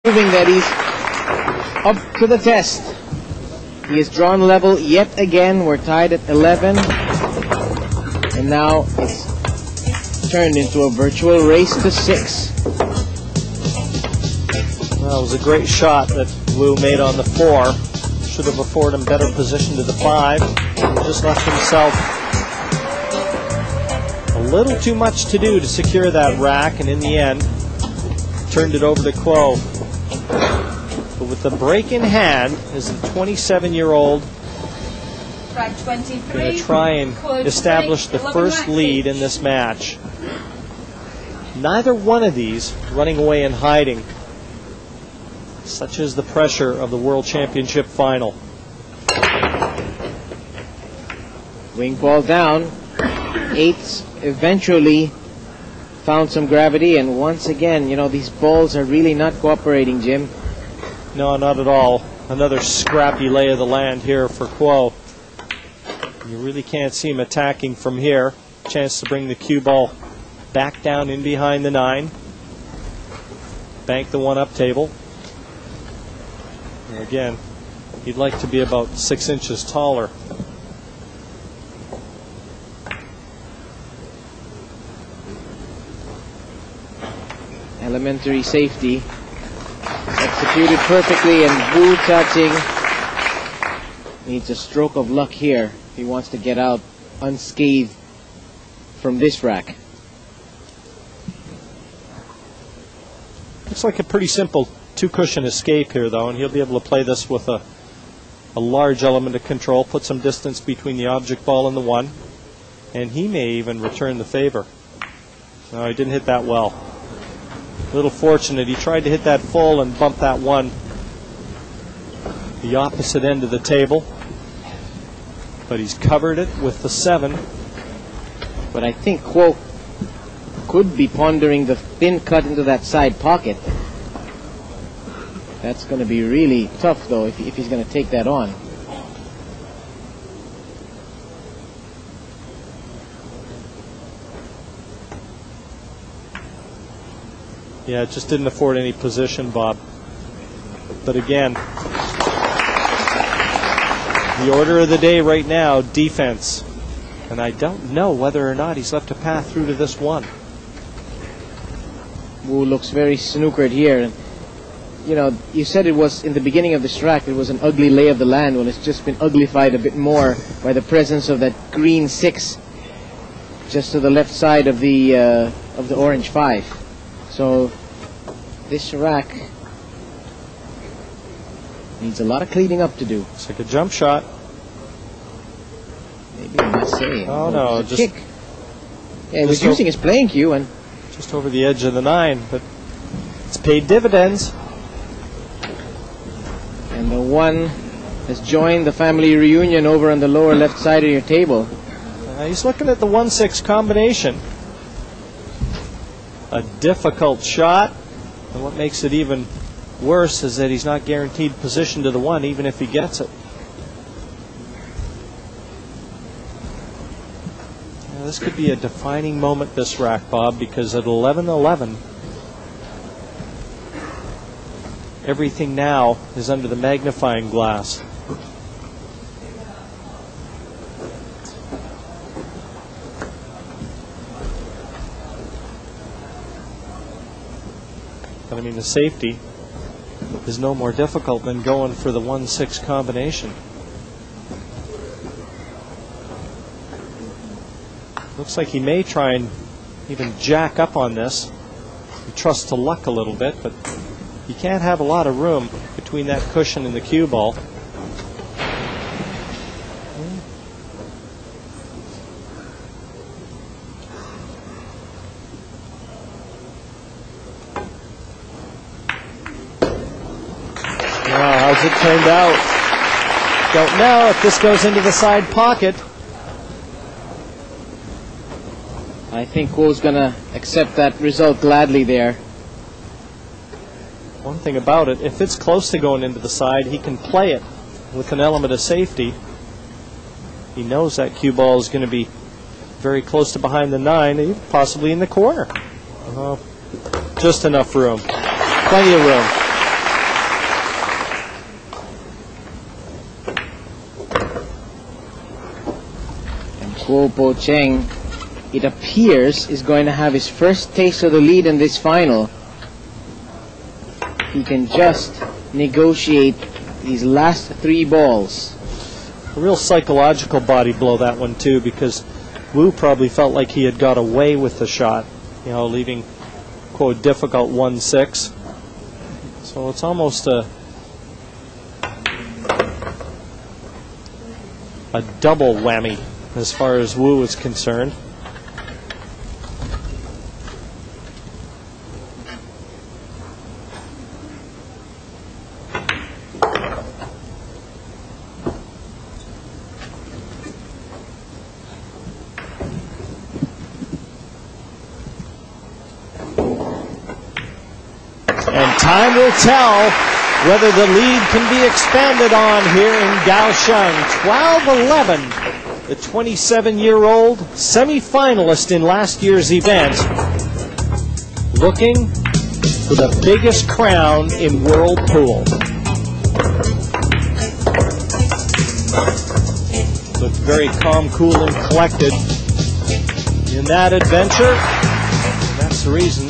proving that he's up to the test. He has drawn level yet again. We're tied at 11. And now it's turned into a virtual race to 6. Well, it was a great shot that Wu made on the 4. Should have afforded him better position to the 5. He just left himself a little too much to do to secure that rack, and in the end, turned it over to Kuo. But with the break in hand, is the 27-year-old going to try and establish the first lead in this match. Neither one of these running away and hiding. Such is the pressure of the World Championship final. Wing ball down. 8s eventually found some gravity, and once again, you know, these balls are really not cooperating, Jim. No, not at all. Another scrappy lay of the land here for Kuo. You really can't see him attacking from here. Chance to bring the cue ball back down in behind the 9. Bank the 1-up table. And again, he'd like to be about 6 inches taller. Elementary safety executed perfectly, and Wu Chia Ching needs a stroke of luck here if he wants to get out unscathed from this rack. Looks like a pretty simple 2-cushion escape here, though, and he'll be able to play this with a large element of control, put some distance between the object ball and the 1, and he may even return the favor. No, he didn't hit that well. A little fortunate. He tried to hit that full and bump that 1 the opposite end of the table, but he's covered it with the 7. But I think Kuo could be pondering the thin cut into that side pocket. That's going to be really tough, though, if he's going to take that on. Yeah, it just didn't afford any position, Bob. But again, the order of the day right now, defense. And I don't know whether or not he's left a path through to this 1. Wu looks very snookered here. And, you know, you said it was, in the beginning of this rack, it was an ugly lay of the land. Well, it's just been uglified a bit more by the presence of that green 6 just to the left side of the orange 5. So this rack needs a lot of cleaning up to do. It's like a jump shot. Maybe I'm not saying. Oh no, just kick. Yeah, he was using his playing cue and just over the edge of the 9, but it's paid dividends. And the 1 has joined the family reunion over on the lower left side of your table. He's looking at the 1-6 combination. A difficult shot, and what makes it even worse is that he's not guaranteed position to the 1 even if he gets it. Now, this could be a defining moment, this rack, Bob, because at 11-11 everything now is under the magnifying glass. But I mean, the safety is no more difficult than going for the 1-6 combination. Looks like he may try and even jack up on this. He trusts to luck a little bit, but you can't have a lot of room between that cushion and the cue ball. How's it turned out? Don't know if this goes into the side pocket. I think Kuo's going to accept that result gladly there. One thing about it, if it's close to going into the side, he can play it with an element of safety. He knows that cue ball is going to be very close to behind the 9, possibly in the corner. Just enough room. Plenty of room. Po Cheng, it appears, is going to have his first taste of the lead in this final. He can just negotiate these last 3 balls. A real psychological body blow, that one too, because Wu probably felt like he had got away with the shot, you know, leaving quote difficult 1-6. So it's almost a double whammy as far as Wu is concerned. And time will tell whether the lead can be expanded on here in Kaohsiung. 12-11, the 27-year-old semi-finalist in last year's event, looking for the biggest crown in World Pool. Looked very calm, cool, and collected in that adventure. And that's the reason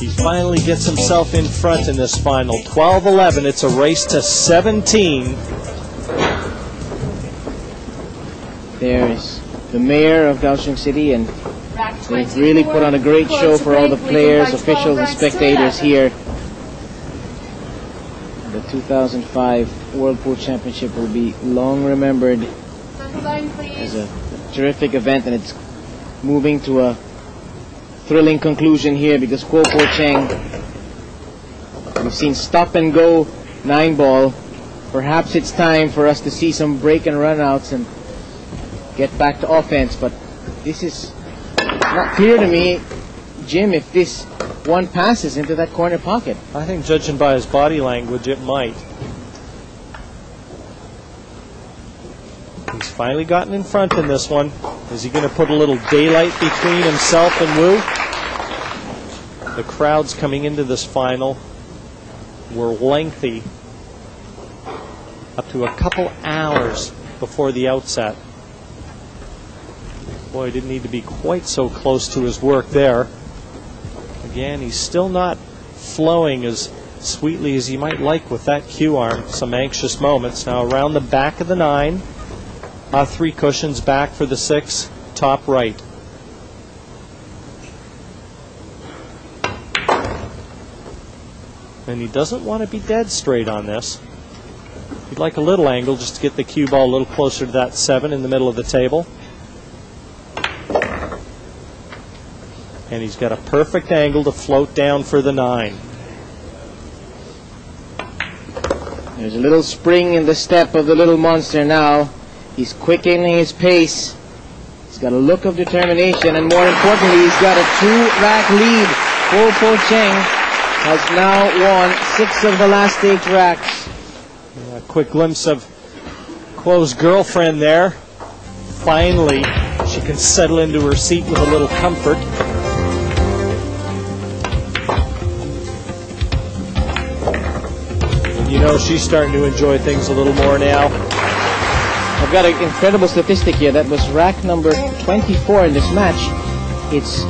he finally gets himself in front in this final. 12-11, it's a race to 17. There is the mayor of Kaohsiung City, and they've really put on a great show for all the players, officials, and spectators here. The 2005 World Pool Championship will be long remembered as a terrific event, and it's moving to a thrilling conclusion here because Po Cheng, we've seen stop and go 9-ball. Perhaps it's time for us to see some break and run outs and get back to offense, but this is not clear to me, Jim, if this one passes into that corner pocket. I think, judging by his body language, it might. He's finally gotten in front in this one. Is he going to put a little daylight between himself and Wu? The crowds coming into this final were lengthy, up to a couple hours before the outset. Boy, he didn't need to be quite so close to his work there. Again, he's still not flowing as sweetly as he might like with that cue arm. Some anxious moments. Now around the back of the 9. 3 cushions back for the 6, top right. And he doesn't want to be dead straight on this. He'd like a little angle just to get the cue ball a little closer to that 7 in the middle of the table. And he's got a perfect angle to float down for the 9. There's a little spring in the step of the little monster now. He's quickening his pace. He's got a look of determination, and more importantly, he's got a 2-rack lead. Po Cheng has now won 6 of the last 8 racks. A quick glimpse of Kuo's girlfriend there. Finally, she can settle into her seat with a little comfort. And you know she's starting to enjoy things a little more now. I've got an incredible statistic here. That was rack number 24 in this match. It's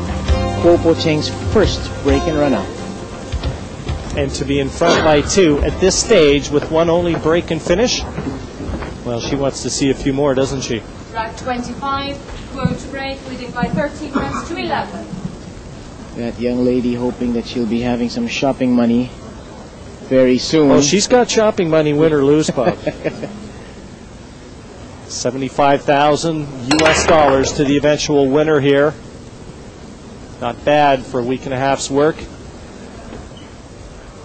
Po Cheng's first break and run out. And to be in front by 2 at this stage with one only break and finish, well, she wants to see a few more, doesn't she? Rack 25, Kuo to break, leading by 13 runs to 11. That young lady hoping that she'll be having some shopping money very soon. Oh, she's got shopping money, win or lose, Bob. $75,000 US to the eventual winner here. Not bad for a week and a half's work.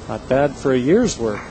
Not bad for a year's work.